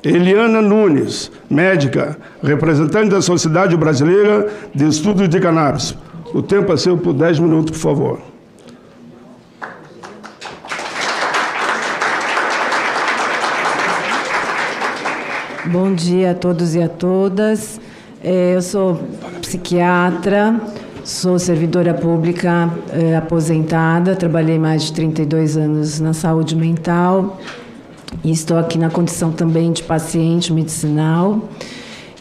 Eliana Nunes, médica, representante da Sociedade Brasileira de Estudos de Cannabis. O tempo é seu por 10 minutos, por favor. Bom dia a todos e a todas. Eu sou psiquiatra, sou servidora pública aposentada, trabalhei mais de 32 anos na saúde mental e estou aqui na condição também de paciente medicinal.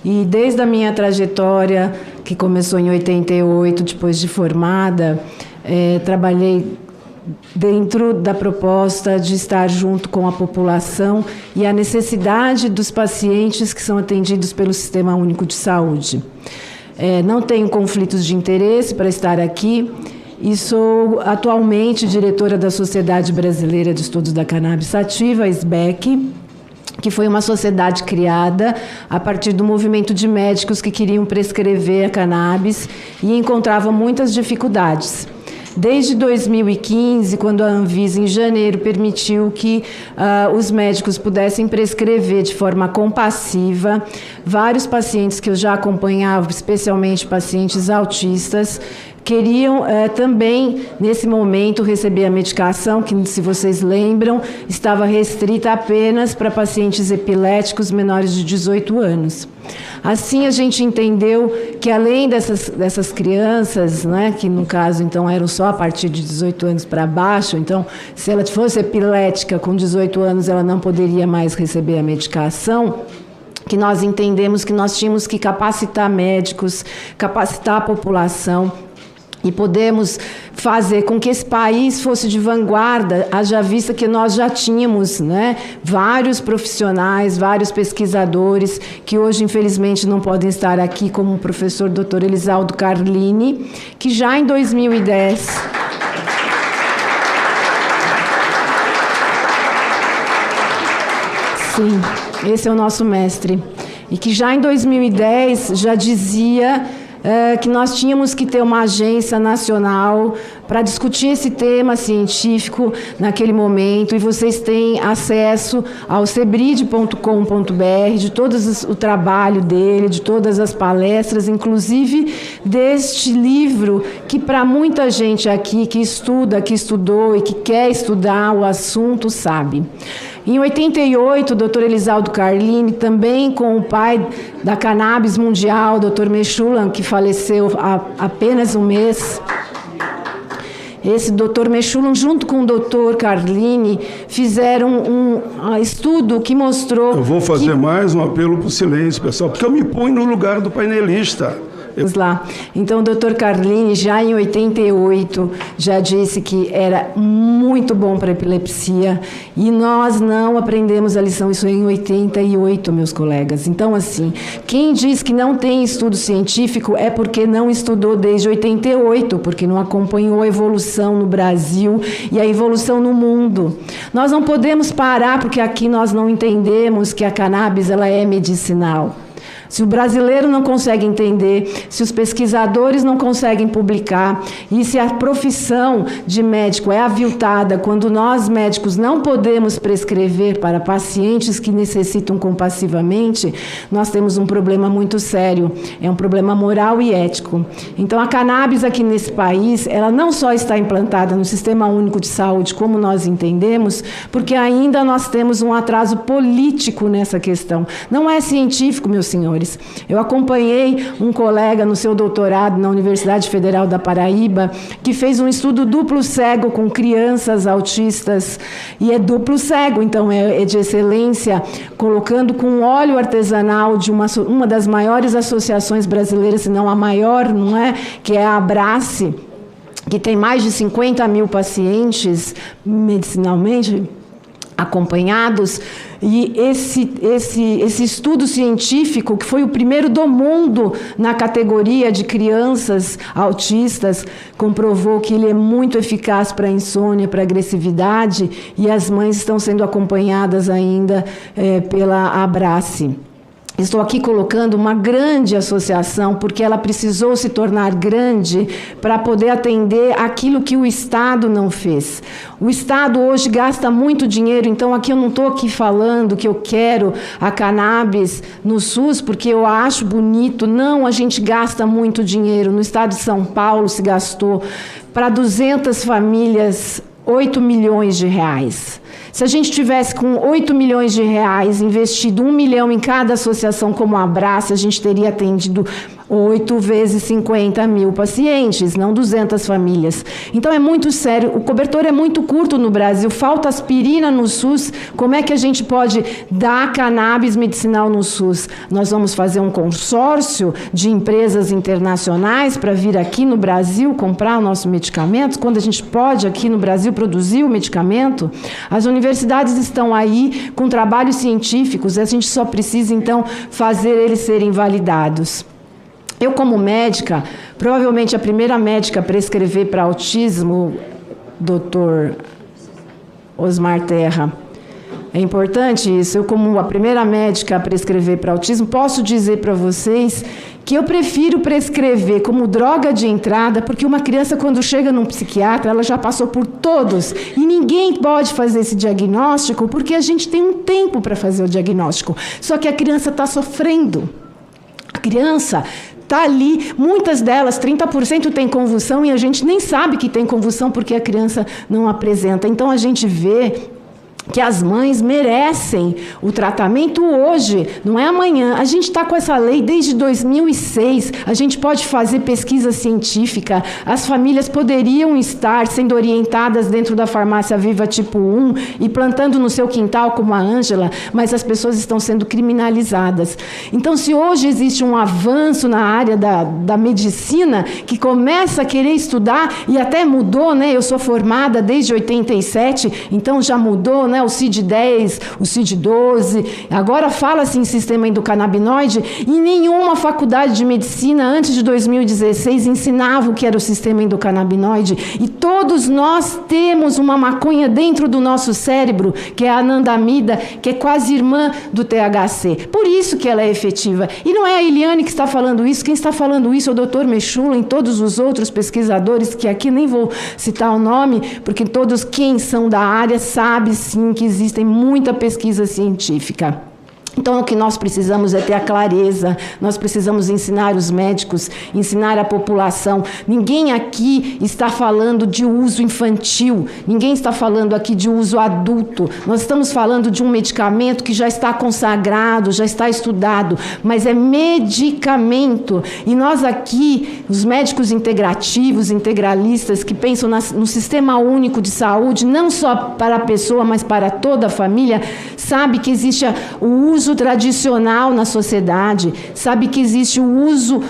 E desde a minha trajetória, que começou em 88, depois de formada, trabalhei dentro da proposta de estar junto com a população e a necessidade dos pacientes que são atendidos pelo Sistema Único de Saúde. Não tenho conflitos de interesse para estar aqui e sou atualmente diretora da Sociedade Brasileira de Estudos da Cannabis Sativa, a SBEC, que foi uma sociedade criada a partir do movimento de médicos que queriam prescrever a cannabis e encontravam muitas dificuldades. Desde 2015, quando a Anvisa, em janeiro, permitiu que os médicos pudessem prescrever de forma compassiva, vários pacientes que eu já acompanhava, especialmente pacientes autistas, queriam também, nesse momento, receber a medicação, que, se vocês lembram, estava restrita apenas para pacientes epiléticos menores de 18 anos. Assim, a gente entendeu que, além dessas crianças, né, que no caso, então, eram só a partir de 18 anos para baixo, então, se ela fosse epilética com 18 anos, ela não poderia mais receber a medicação, que nós entendemos que nós tínhamos que capacitar médicos, capacitar a população, e podemos fazer com que esse país fosse de vanguarda, haja vista que nós já tínhamos, né, vários profissionais, vários pesquisadores, que hoje, infelizmente, não podem estar aqui, como o professor Dr. Elisaldo Carlini, que já em 2010... Sim, esse é o nosso mestre. E que já em 2010 já dizia... que nós tínhamos que ter uma agência nacional para discutir esse tema científico naquele momento, e vocês têm acesso ao cebride.com.br, de todo o trabalho dele, de todas as palestras, inclusive deste livro, que para muita gente aqui que estuda, que estudou e que quer estudar o assunto, sabe. Em 88, o Dr. Elisaldo Carlini, também com o pai da cannabis mundial, Dr. Meshulam, que faleceu há apenas um mês, esse Dr. Meshulam, junto com o Dr. Carlini, fizeram um estudo que mostrou... Eu vou fazer mais um apelo para o silêncio, pessoal, porque eu me ponho no lugar do painelista. Lá. Então, o Dr. Carlini, já em 88, já disse que era muito bom para a epilepsia, e nós não aprendemos a lição, isso em 88, meus colegas. Então, assim, quem diz que não tem estudo científico é porque não estudou desde 88, porque não acompanhou a evolução no Brasil e a evolução no mundo. Nós não podemos parar porque aqui nós não entendemos que a cannabis ela é medicinal. Se o brasileiro não consegue entender, se os pesquisadores não conseguem publicar, e se a profissão de médico é aviltada quando nós, médicos, não podemos prescrever para pacientes que necessitam compassivamente, nós temos um problema muito sério. É um problema moral e ético. Então, a cannabis aqui nesse país, ela não só está implantada no Sistema Único de Saúde, como nós entendemos, porque ainda nós temos um atraso político nessa questão. Não é científico, meus senhores. Eu acompanhei um colega no seu doutorado na Universidade Federal da Paraíba, que fez um estudo duplo cego com crianças autistas, e é duplo cego, então é de excelência, colocando com óleo artesanal de uma das maiores associações brasileiras, se não a maior, não é? Que é a Abrace, que tem mais de 50 mil pacientes medicinalmente acompanhados, e esse estudo científico, que foi o primeiro do mundo na categoria de crianças autistas, comprovou que ele é muito eficaz para a insônia, para a agressividade, e as mães estão sendo acompanhadas ainda pela Abrace. Estou aqui colocando uma grande associação, porque ela precisou se tornar grande para poder atender aquilo que o Estado não fez. O Estado hoje gasta muito dinheiro, então aqui eu não estou aqui falando que eu quero a cannabis no SUS, porque eu acho bonito. Não, a gente gasta muito dinheiro. No estado de São Paulo se gastou para 200 famílias 8 milhões de reais. Se a gente tivesse com 8 milhões de reais investido 1 milhão em cada associação como a Abraça, a gente teria atendido 8 vezes 50 mil pacientes, não 200 famílias. Então é muito sério, o cobertor é muito curto no Brasil, falta aspirina no SUS, como é que a gente pode dar cannabis medicinal no SUS? Nós vamos fazer um consórcio de empresas internacionais para vir aqui no Brasil comprar o nosso medicamento, quando a gente pode aqui no Brasil produzir o medicamento? As universidades estão aí com trabalhos científicos, a gente só precisa então fazer eles serem validados. Eu, como médica, provavelmente a primeira médica a prescrever para autismo, Dr. Osmar Terra. É importante isso. Eu, como a primeira médica a prescrever para autismo, posso dizer para vocês que eu prefiro prescrever como droga de entrada, porque uma criança, quando chega num psiquiatra, ela já passou por todos, e ninguém pode fazer esse diagnóstico, porque a gente tem um tempo para fazer o diagnóstico. Só que a criança está sofrendo. A criança está ali, muitas delas, 30% tem convulsão, e a gente nem sabe que tem convulsão porque a criança não apresenta. Então, a gente vê que as mães merecem o tratamento hoje, não é amanhã. A gente está com essa lei desde 2006, a gente pode fazer pesquisa científica, as famílias poderiam estar sendo orientadas dentro da farmácia Viva tipo 1 e plantando no seu quintal, como a Ângela, mas as pessoas estão sendo criminalizadas. Então, se hoje existe um avanço na área da medicina, que começa a querer estudar, e até mudou, né? Eu sou formada desde 87, então já mudou, né? O CID-10, o CID-12, agora fala-se em sistema endocannabinoide, e nenhuma faculdade de medicina antes de 2016 ensinava o que era o sistema endocannabinoide, e todos nós temos uma maconha dentro do nosso cérebro, que é a anandamida, que é quase irmã do THC, por isso que ela é efetiva. E não é a Eliane que está falando isso, quem está falando isso é o Dr. Mechula e todos os outros pesquisadores, que aqui nem vou citar o nome, porque todos quem são da área sabem sim que existem muita pesquisa científica. Então, o que nós precisamos é ter a clareza, nós precisamos ensinar os médicos, ensinar a população. Ninguém aqui está falando de uso infantil, ninguém está falando aqui de uso adulto. Nós estamos falando de um medicamento que já está consagrado, já está estudado, mas é medicamento. E nós aqui, os médicos integrativos, integralistas, que pensam no sistema único de saúde, não só para a pessoa, mas para toda a família, sabe que existe o uso tradicional na sociedade, sabe que existe o uso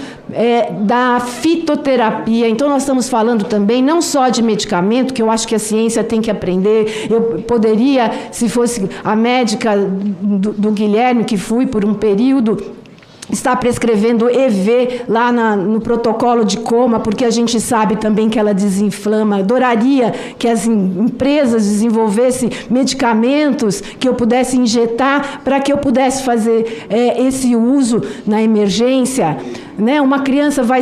da fitoterapia. Então, nós estamos falando também não só de medicamento, que eu acho que a ciência tem que aprender. Eu poderia, se fosse a médica do Guilherme, que fui por um período, está prescrevendo EV lá no protocolo de coma, porque a gente sabe também que ela desinflama. Adoraria que as empresas desenvolvessem medicamentos que eu pudesse injetar para que eu pudesse fazer esse uso na emergência. Né? Uma criança vai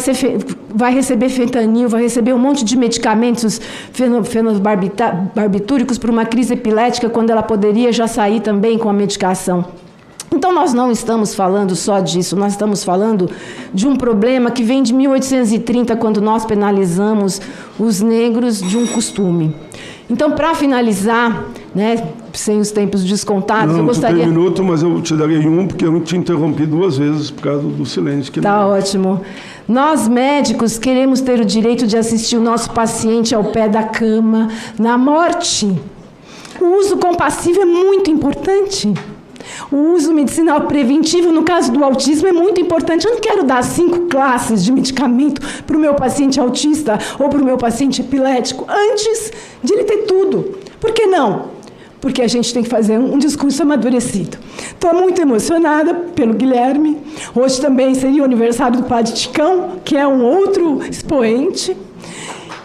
receber fentanil, vai receber um monte de medicamentos fenobarbitúricos para uma crise epilética, quando ela poderia já sair também com a medicação. Então, nós não estamos falando só disso, nós estamos falando de um problema que vem de 1830, quando nós penalizamos os negros de um costume. Então, para finalizar, né, sem os tempos descontados, não, eu gostaria... Não, tem um minuto, mas eu te darei um, porque eu te interrompi 2 vezes por causa do silêncio. Tá ótimo. Nós, médicos, queremos ter o direito de assistir o nosso paciente ao pé da cama, na morte. O uso compassivo é muito importante. O uso medicinal preventivo, no caso do autismo, é muito importante. Eu não quero dar 5 classes de medicamento para o meu paciente autista ou para o meu paciente epilético antes de ele ter tudo. Por que não? Porque a gente tem que fazer um discurso amadurecido. Estou muito emocionada pelo Guilherme. Hoje também seria o aniversário do Padre Ticão, que é um outro expoente.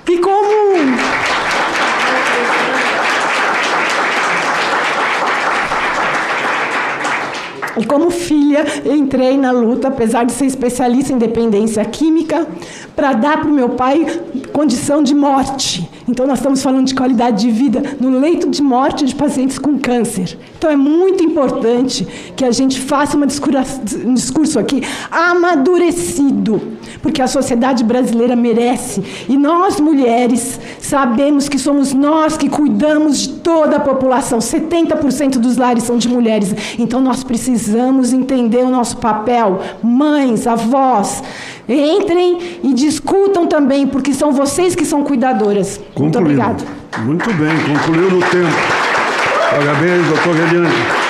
E como... E como filha, entrei na luta, apesar de ser especialista em dependência química, para dar para o meu pai condição de morte. Então, nós estamos falando de qualidade de vida no leito de morte de pacientes com câncer. Então, é muito importante que a gente faça um discurso aqui amadurecido, porque a sociedade brasileira merece. E nós, mulheres, sabemos que somos nós que cuidamos de toda a população. 70% dos lares são de mulheres. Então, nós precisamos entender o nosso papel. Mães, avós, entrem e discutam também, porque são vocês que são cuidadoras. Concluiu. Muito obrigada. Muito bem, concluiu no tempo. Parabéns, doutor Eliane.